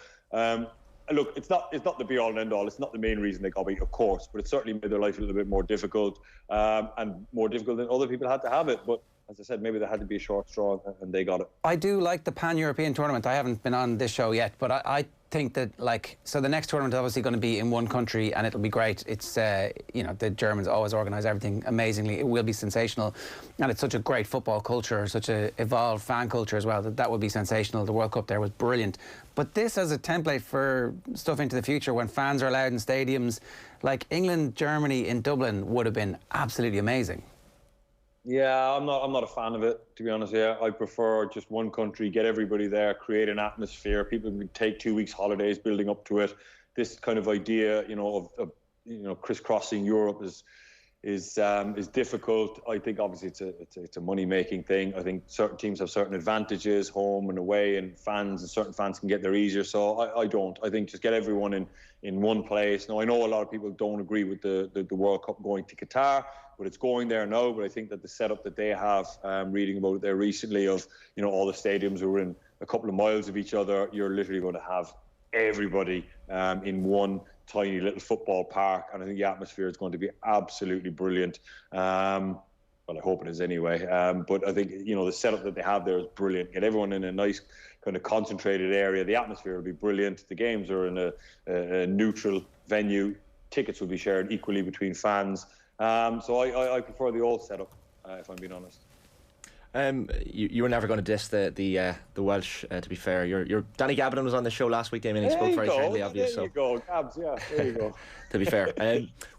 look, it's not the be-all and end-all. It's not the main reason they got beat, of course, but it certainly made their life a little bit more difficult, and more difficult than other people had to have it. But as I said, maybe there had to be a short straw, and they got it. I do like the Pan-European tournament. I haven't been on this show yet, but I think that, like, so the next tournament is obviously going to be in one country, and it'll be great. It's, you know, the Germans always organise everything amazingly. It will be sensational, and it's such a great football culture, such a evolved fan culture as well, that would be sensational. The World Cup there was brilliant. But this as a template for stuff into the future, when fans are allowed in stadiums, like England, Germany in Dublin would have been absolutely amazing. Yeah, I'm not a fan of it, to be honest. Yeah, I prefer just one country, get everybody there, create an atmosphere. People can take 2 weeks holidays building up to it. This kind of idea, you know, of crisscrossing Europe is difficult. I think obviously it's a money-making thing. I think certain teams have certain advantages, home and away, and certain fans can get there easier. So I don't. I think just get everyone in one place. Now, I know a lot of people don't agree with the World Cup going to Qatar, but it's going there now. But I think that the setup that they have, reading about it there recently, of, you know, all the stadiums are in a couple of miles of each other, you're literally going to have everybody in one tiny little football park, and I think the atmosphere is going to be absolutely brilliant. Well, I hope it is anyway. But I think, you know, the setup that they have there is brilliant. Get everyone in a nice kind of concentrated area. The atmosphere will be brilliant. The games are in a neutral venue. Tickets will be shared equally between fans. So I prefer the old setup, if I'm being honest. You were never going to diss the Welsh, to be fair. Your Danny Gavin was on the show last week, Damien. He spoke very friendly of you. There you go, Gabs, yeah, there you go. To be fair.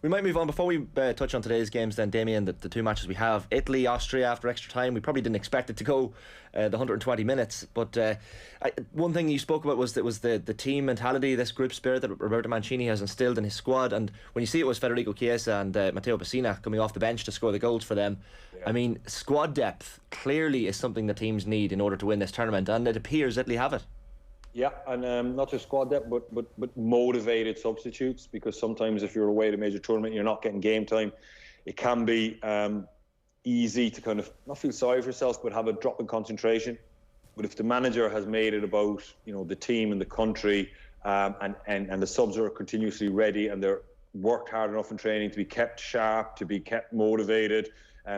We might move on. Before we touch on today's games then, Damien, the two matches we have, Italy, Austria after extra time. We probably didn't expect it to go the 120 minutes, but one thing you spoke about was the team mentality, this group spirit that Roberto Mancini has instilled in his squad. And when you see it was Federico Chiesa and Matteo Pessina coming off the bench to score the goals for them, yeah. I mean, squad depth clearly is something that teams need in order to win this tournament, and it appears Italy have it. Yeah, and not just squad depth, but motivated substitutes, because sometimes if you're away at a major tournament, you're not getting game time. It can be easy to kind of not feel sorry for yourself, but have a drop in concentration. But if the manager has made it about, you know, the team and the country, and the subs are continuously ready, and they're worked hard enough in training to be kept sharp, to be kept motivated,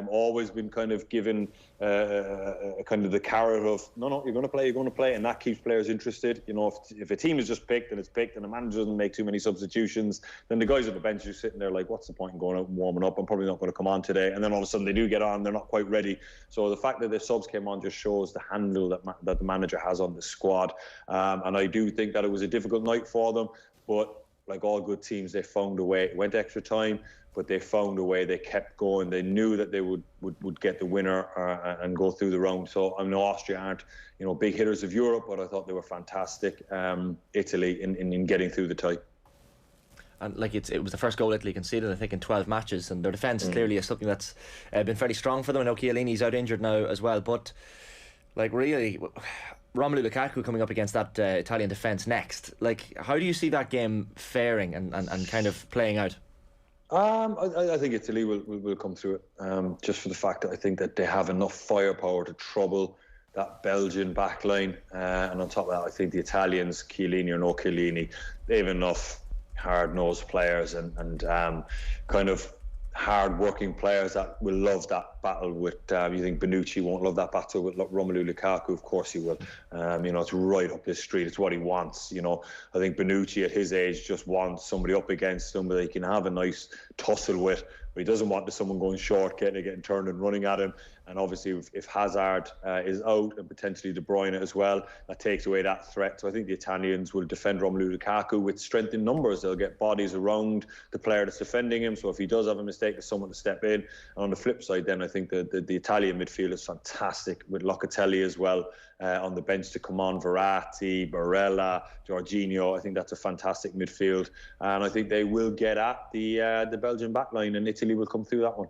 always been kind of given kind of the carrot of, no, you're going to play, and that keeps players interested. You know, if a team is just picked and it's picked and the manager doesn't make too many substitutions, then the guys at the bench are sitting there like, what's the point in going out and warming up? I'm probably not going to come on today. And then all of a sudden they do get on, they're not quite ready. So the fact that the subs came on just shows the handle that the manager has on the squad. And I do think that it was a difficult night for them, but like all good teams, they found a way. It went extra time, but they found a way. They kept going. They knew that they would get the winner and go through the round. So I know Austria aren't, you know, big hitters of Europe, but I thought they were fantastic. Italy in getting through the tie. and like it was the first goal Italy conceded, I think, in 12 matches, and their defence clearly is something that's been fairly strong for them. I know Chiellini's out injured now as well, but like really, Romelu Lukaku coming up against that Italian defence next. Like, how do you see that game faring and kind of playing out? I think Italy will come through it, just for the fact that I think that they have enough firepower to trouble that Belgian backline, and on top of that, I think the Italians, Chiellini or no Chiellini, they have enough hard-nosed players and kind of hard-working players that will love that battle with. You think Bonucci won't love that battle with Romelu Lukaku? Of course he will. It's right up his street. It's what he wants. I think Bonucci at his age just wants somebody up against him that he can have a nice tussle with. But he doesn't want someone going short, getting turned and running at him. And obviously, if Hazard is out and potentially De Bruyne as well, that takes away that threat. So I think the Italians will defend Romelu Lukaku with strength in numbers. They'll get bodies around the player that's defending him. So if he does have a mistake, there's someone to step in. And on the flip side, then I think the Italian midfield is fantastic with Locatelli as well on the bench to come on. Verratti, Barella, Jorginho. I think that's a fantastic midfield, and I think they will get at the Belgian backline, and Italy will come through that one.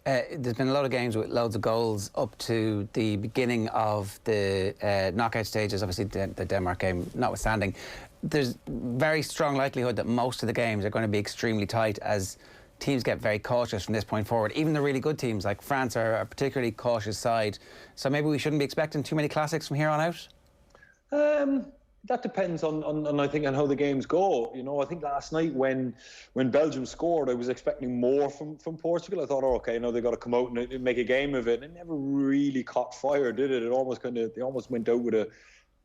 There's been a lot of games with loads of goals up to the beginning of the knockout stages, obviously the Denmark game notwithstanding. There's very strong likelihood that most of the games are going to be extremely tight as teams get very cautious from this point forward. Even the really good teams like France are a particularly cautious side. So maybe we shouldn't be expecting too many classics from here on out? That depends on I think on how the games go. I think last night when Belgium scored, I was expecting more from Portugal. I thought, okay, they got to come out and make a game of it. And it never really caught fire, did it? They almost went out with a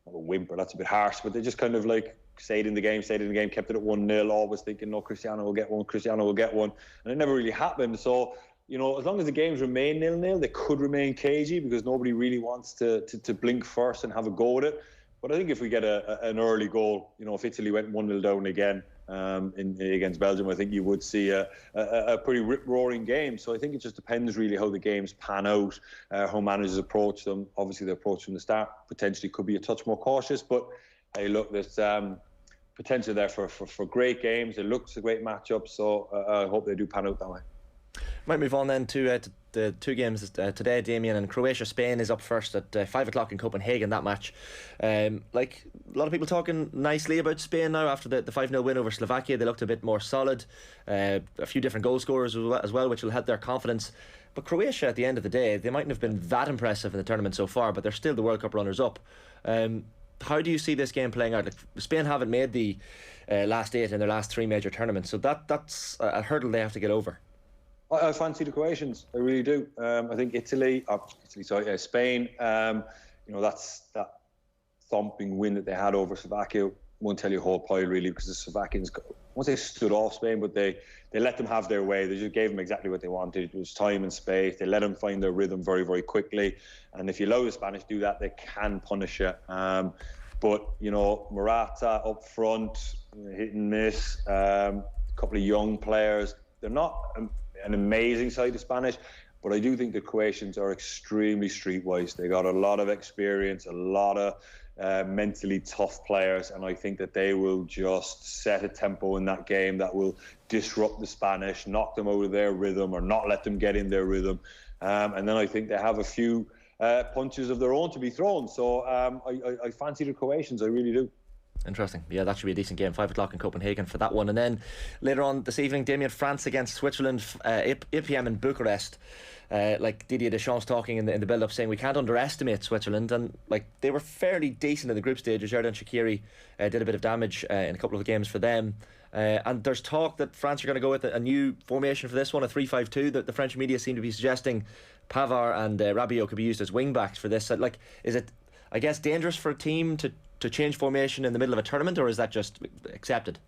whimper. That's a bit harsh, but they just kind of like stayed in the game, kept it at 1-0, always thinking, no, Cristiano will get one. And it never really happened. So, as long as the games remain 0-0, they could remain cagey because nobody really wants to blink first and have a go at it. But I think if we get an early goal, if Italy went 1-0 down again against Belgium, I think you would see a pretty rip-roaring game. So I think it just depends really how the games pan out, how managers approach them. Obviously, the approach from the start potentially could be a touch more cautious. But, hey, look, there's potential there for great games. It looks a great matchup, so I hope they do pan out that way. Might move on then to the two games today, Damien, and Croatia-Spain is up first at 5 o'clock in Copenhagen, that match. Like a lot of people talking nicely about Spain now after the 5-0 win over Slovakia. They looked a bit more solid, a few different goal scorers as well, which will help their confidence. But Croatia, at the end of the day, they mightn't have been that impressive in the tournament so far, but they're still the World Cup runners-up. How do you see this game playing out? Like, Spain haven't made the last 8 in their last 3 major tournaments, so that's a hurdle they have to get over. I fancy the Croatians. I really do. I think Spain. That's that thumping win that they had over Slovakia. Won't tell you a whole pile really, because the Slovakians, once they stood off Spain, but they let them have their way. They just gave them exactly what they wanted. It was time and space. They let them find their rhythm very, very quickly. And if you allow the Spanish to do that, they can punish it. But Morata up front, hit and miss. A couple of young players. They're not an amazing side of Spanish, but I do think the Croatians are extremely streetwise. They got a lot of experience, a lot of mentally tough players, and I think that they will just set a tempo in that game that will disrupt the Spanish, knock them out of their rhythm or not let them get in their rhythm. And then I think they have a few punches of their own to be thrown. So I fancy the Croatians, I really do. Interesting. Yeah, that should be a decent game. 5 o'clock in Copenhagen for that one. And then later on this evening, Damien, France against Switzerland, 8 p.m. in Bucharest. Like Didier Deschamps talking in the build-up, saying we can't underestimate Switzerland, and like they were fairly decent in the group stages. Xherdan Shaqiri did a bit of damage in a couple of games for them. And there's talk that France are going to go with a new formation for this one, a 3-5-2. That the French media seem to be suggesting Pavard and Rabiot could be used as wing backs for this. Like, is it, I guess, dangerous for a team to change formation in the middle of a tournament, or is that just accepted?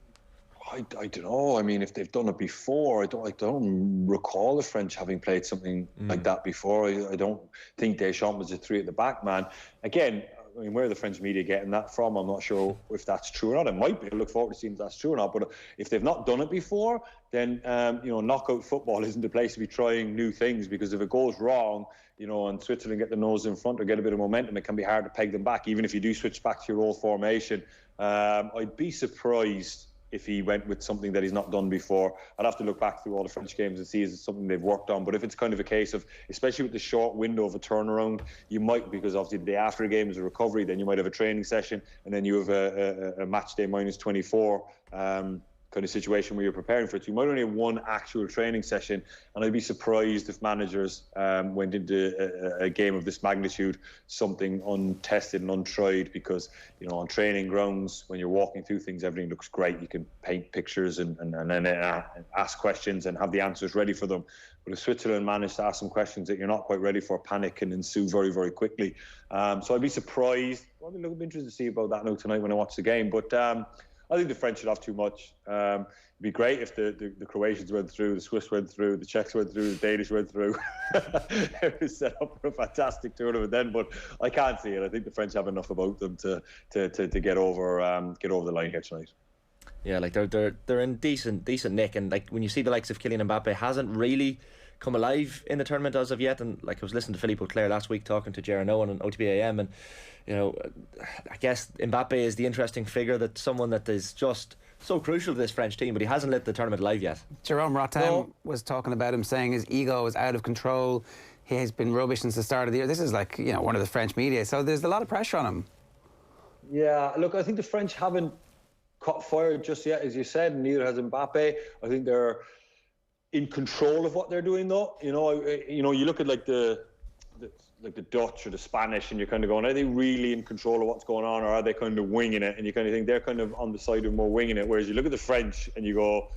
I don't know. I mean, if they've done it before, I don't recall the French having played something like that before. I don't think Deschamps was a 3 at the back man. Again, I mean, where are the French media getting that from? I'm not sure if that's true or not. It might be. I look forward to seeing if that's true or not. But if they've not done it before, then knockout football isn't the place to be trying new things, because if it goes wrong, and Switzerland get the nose in front or get a bit of momentum, it can be hard to peg them back, even if you do switch back to your old formation. I'd be surprised if he went with something that he's not done before. I'd have to look back through all the French games and see if it's something they've worked on. But if it's kind of a case of, especially with the short window of a turnaround, you might, because obviously the day after a game is a recovery, then you might have a training session, and then you have a match day minus 24 kind of situation where you're preparing for it. So you might only have one actual training session, and I'd be surprised if managers went into a game of this magnitude, something untested and untried, because, you know, on training grounds, when you're walking through things, everything looks great. You can paint pictures and then ask questions and have the answers ready for them. But if Switzerland managed to ask some questions that you're not quite ready for, panic can ensue very, very quickly. So I'd be surprised. I'll be interested to see about that now tonight when I watch the game. But I think the French should have too much. It'd be great if the Croatians went through, the Swiss went through, the Czechs went through, the Danish went through. It was set up for a fantastic tournament then, but I can't see it. I think the French have enough about them to get over the line here tonight. Yeah, like they're in decent nick, and like when you see the likes of Kylian Mbappe hasn't really come alive in the tournament as of yet, and like I was listening to Philippe Auclair last week talking to Jaron Owen on OTB AM, and you know, I guess Mbappe is the interesting figure, that someone that is just so crucial to this French team, but he hasn't lit the tournament alive yet. Jerome Rotem was talking about him, saying his ego is out of control. He has been rubbish since the start of the year. This is like, you know, one of the French media, so there's a lot of pressure on him. Yeah, look, I think the French haven't caught fire just yet, as you said, and neither has Mbappe. I think they're in control of what they're doing, though. You know, you look at like the Dutch or the Spanish, and you're kind of going, are they really in control of what's going on, or are they kind of winging it? And you kind of think they're kind of on the side of more winging it. Whereas you look at the French and you go,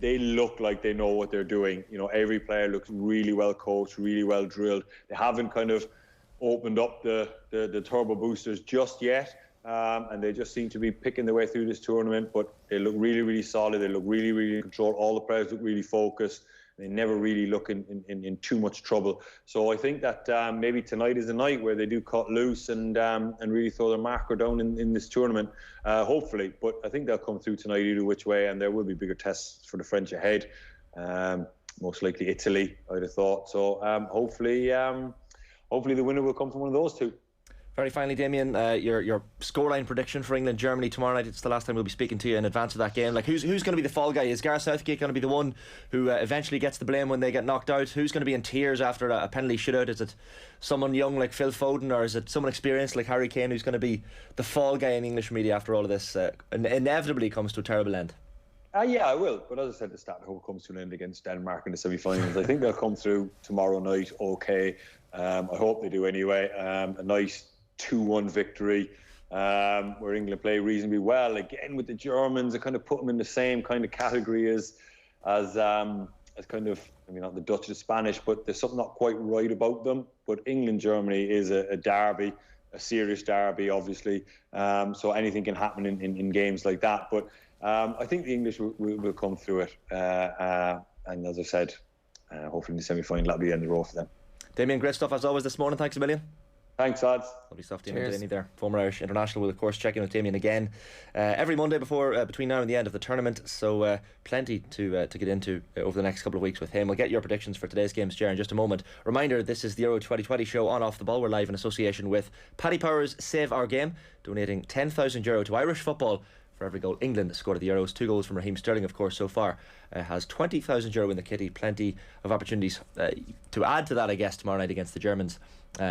they look like they know what they're doing. You know, every player looks really well coached, really well drilled. They haven't kind of opened up the turbo boosters just yet. And they just seem to be picking their way through this tournament, but they look really, really solid. They look really, really in control. All the players look really focused. They never really look in too much trouble. So I think that maybe tonight is the night where they do cut loose and really throw their marker down in this tournament, hopefully. But I think they'll come through tonight either which way, and there will be bigger tests for the French ahead. Most likely Italy, I'd have thought. So hopefully the winner will come from one of those two. Very finally, Damien, your scoreline prediction for England-Germany tomorrow night. It's the last time we'll be speaking to you in advance of that game. Like, who's going to be the fall guy? Is Gareth Southgate going to be the one who eventually gets the blame when they get knocked out? Who's going to be in tears after a penalty shootout? Is it someone young like Phil Foden, or is it someone experienced like Harry Kane who's going to be the fall guy in English media after all of this inevitably comes to a terrible end? Yeah, I will. But as I said at the start, I hope it comes to an end against Denmark in the semi-finals. I think they'll come through tomorrow night okay. I hope they do anyway. A nice 2-1 victory where England play reasonably well. Again, with the Germans, I kind of put them in the same kind of category as kind of, I mean, not the Dutch or the Spanish, but there's something not quite right about them. But England-Germany is a derby, a serious derby, obviously. So anything can happen in games like that. But I think the English will come through it. And as I said, hopefully in the semi-final, that'll be the end of the road for them. Damien, great stuff as always this morning. Thanks a million. Thanks, lads. Lovely stuff, Damien Delaney there, former Irish international. We'll of course check in with Damien again every Monday between now and the end of the tournament. So plenty to get into over the next couple of weeks with him. We'll get your predictions for today's games, Ger, in just a moment. Reminder: this is the Euro 2020 show on Off the Ball. We're live in association with Paddy Power's Save Our Game, donating €10,000 to Irish football for every goal England scored at the Euros. 2 goals from Raheem Sterling, of course, so far. Has €20,000 in the kitty. Plenty of opportunities to add to that, I guess, tomorrow night against the Germans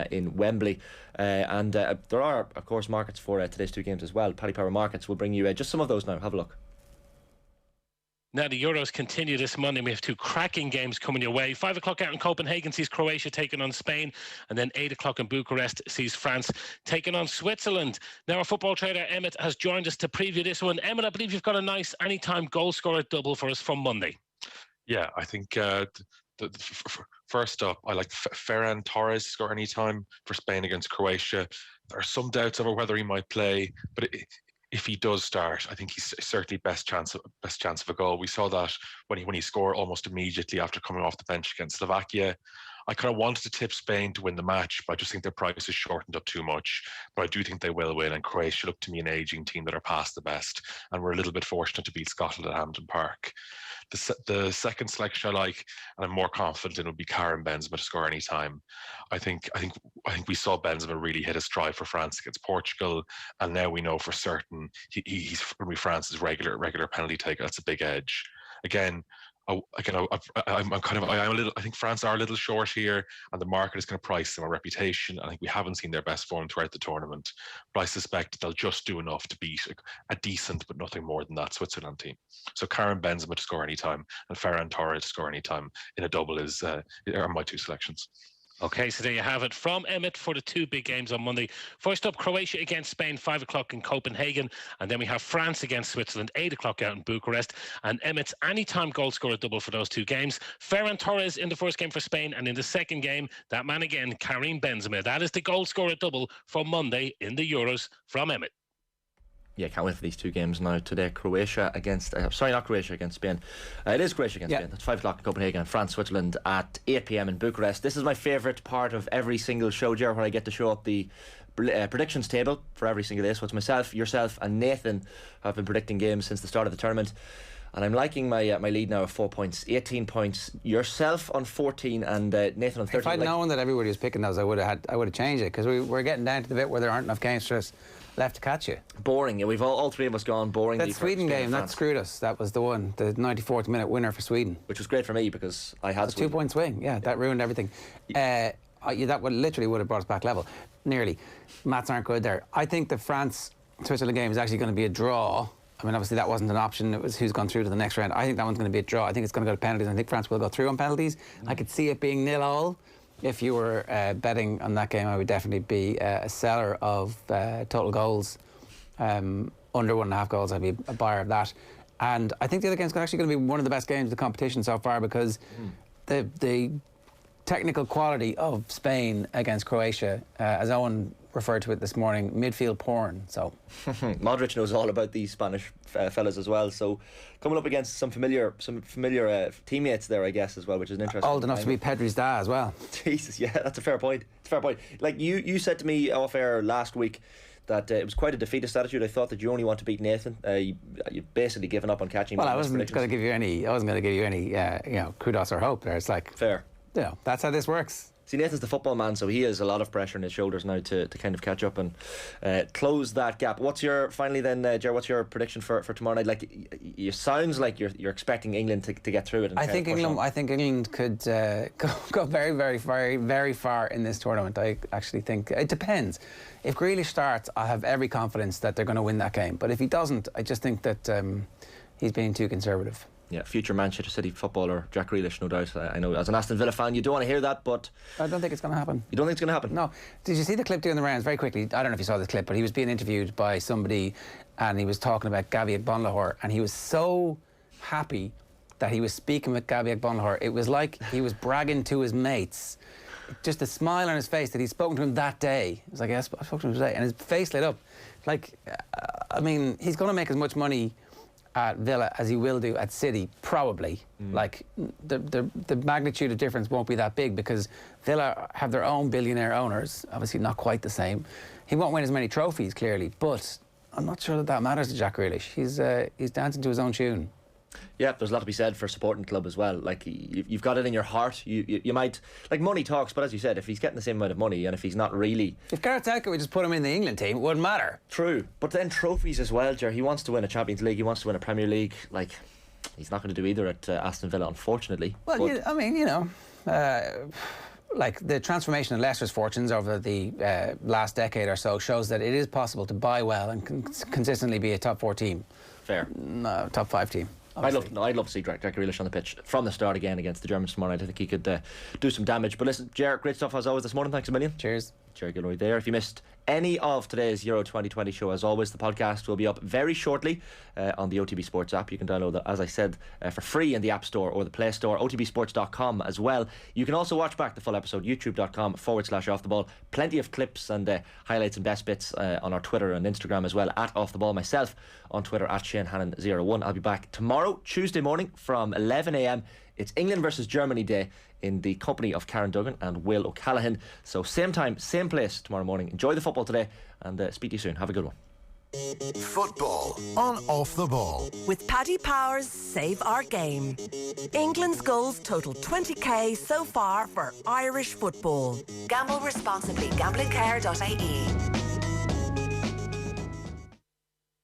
in Wembley. And there are, of course, markets for today's 2 games as well. Paddy Power Markets will bring you just some of those now. Have a look. Now the Euros continue this Monday. We have 2 cracking games coming your way. 5 o'clock out in Copenhagen sees Croatia taking on Spain, and then 8 o'clock in Bucharest sees France taking on Switzerland. Now our football trader Emmett has joined us to preview this one. Emmett, I believe you've got a nice anytime goal scorer double for us from Monday. Yeah, I think first up, I like Ferran Torres to score anytime for Spain against Croatia. There are some doubts over whether he might play, but if he does start, I think he's certainly best chance of a goal. We saw that when he scored almost immediately after coming off the bench against Slovakia. I kind of wanted to tip Spain to win the match, but I just think their price is shortened up too much. But I do think they will win, and Croatia look to me an ageing team that are past the best, and we're a little bit fortunate to beat Scotland at Hampden Park. The second selection I like, and I'm more confident in, would be Karim Benzema to score any time. I think we saw Benzema really hit a stride for France against Portugal, and now we know for certain he's going to be France's regular penalty taker. That's a big edge. I think France are a little short here, and the market is going to price them a reputation. I think we haven't seen their best form throughout the tournament, but I suspect they'll just do enough to beat a decent but nothing more than that Switzerland team. So Karim Benzema to score any time and Ferran Torres to score any time in a double are my two selections. Okay, so there you have it from Emmett for the two big games on Monday. First up, Croatia against Spain, 5 o'clock in Copenhagen. And then we have France against Switzerland, 8 o'clock out in Bucharest. And Emmett's anytime goal scorer double for those two games. Ferran Torres in the first game for Spain. And in the second game, that man again, Karim Benzema. That is the goal scorer double for Monday in the Euros from Emmett. Yeah, can't wait for these two games now. Today, Croatia against not Croatia against Spain. It is Croatia against Spain. That's 5 o'clock in Copenhagen. France, Switzerland at 8 p.m. in Bucharest. This is my favourite part of every single show, Ger, where I get to show up the predictions table for every single day. So it's myself, yourself and Nathan have been predicting games since the start of the tournament. And I'm liking my lead now of 4 points. 18 points yourself on 14 and Nathan on 13. If I'd known that everybody was picking those, I would have changed it, because we're getting down to the bit where there aren't enough games for us left to catch you. Boring. Yeah, we've all three of us gone boring. That Sweden game, that screwed us. That was the one, the 94th minute winner for Sweden, which was great for me because I had Sweden. 2 point swing. Yeah, that ruined everything. That literally would have brought us back level. Nearly. Maths aren't good there. I think the France-Switzerland game is actually going to be a draw. I mean, obviously that wasn't an option. It was who's gone through to the next round. I think that one's going to be a draw. I think it's going to go to penalties. I think France will go through on penalties. I could see it being 0-0. If you were betting on that game, I would definitely be a seller of total goals. Under 1.5 goals, I'd be a buyer of that. And I think the other game's actually going to be one of the best games of the competition so far, because the technical quality of Spain against Croatia, as Owen referred to it this morning, midfield porn. So Modric knows all about these Spanish fellas as well. So coming up against some familiar teammates there, I guess, as well, which is an interesting. Old enough to be Pedri's dad as well. Jesus, yeah, that's a fair point. It's a fair point. Like you said to me off air last week that it was quite a defeatist attitude. I thought that you only want to beat Nathan. You've basically given up on catching. Well, I wasn't going to give you any kudos or hope there. It's like fair. That's how this works. See, Nathan's the football man, so he has a lot of pressure on his shoulders now to kind of catch up and close that gap. What's your Ger? What's your prediction for tomorrow night? Like, it sounds like you're expecting England to get through it. And I think England could go very, very, very, very far in this tournament. I actually think it depends. If Grealish starts, I have every confidence that they're going to win that game. But if he doesn't, I just think that he's being too conservative. Yeah, future Manchester City footballer Jack Grealish, no doubt. I know as an Aston Villa fan you don't want to hear that, but I don't think it's going to happen. You don't think it's going to happen? No. Did you see the clip doing the rounds very quickly? I don't know if you saw this clip, but he was being interviewed by somebody and he was talking about Gavi Agbonlahor, and he was so happy that he was speaking with Gavi Agbonlahor. It was like he was bragging to his mates. Just a smile on his face that he'd spoken to him that day. It was like, I spoke to him today, and his face lit up. Like, I mean, he's going to make as much money at Villa as he will do at City, probably. Like, the magnitude of difference won't be that big because Villa have their own billionaire owners, obviously not quite the same. He won't win as many trophies, clearly, but I'm not sure that matters to Jack Grealish. He's dancing to his own tune. Yeah, there's a lot to be said for supporting the club as well. Like, you've got it in your heart. You might, like, money talks, but as you said, if he's getting the same amount of money and if he's not really... If Gareth Southgate would just put him in the England team, it wouldn't matter. True, but then trophies as well, Ger. He wants to win a Champions League, he wants to win a Premier League. Like, he's not going to do either at Aston Villa, unfortunately. Well, like, the transformation of Leicester's fortunes over the last decade or so shows that it is possible to buy well and consistently be a top 4 team. Fair. No, top 5 team. I'd love to see Jack Grealish on the pitch from the start again against the Germans tomorrow night. I think he could do some damage. But listen, Ger, great stuff as always this morning. Thanks a million. Cheers. Ger Gilroy there. If you missed any of today's Euro 2020 show, as always, the podcast will be up very shortly on the OTB Sports app. You can download that, as I said, for free in the App Store or the Play Store, otbsports.com as well. You can also watch back the full episode, youtube.com/offtheball. Plenty of clips and highlights and best bits on our Twitter and Instagram as well, at Off The Ball. Myself on Twitter, at ShaneHannon01. I'll be back tomorrow, Tuesday morning from 11 a.m. It's England versus Germany Day in the company of Karen Duggan and Will O'Callaghan. So same time, same place tomorrow morning. Enjoy the football today and speak to you soon. Have a good one. Football on Off the Ball. With Paddy Power's Save Our Game. England's goals total 20k so far for Irish football. Gamble responsibly. Gamblingcare.ie.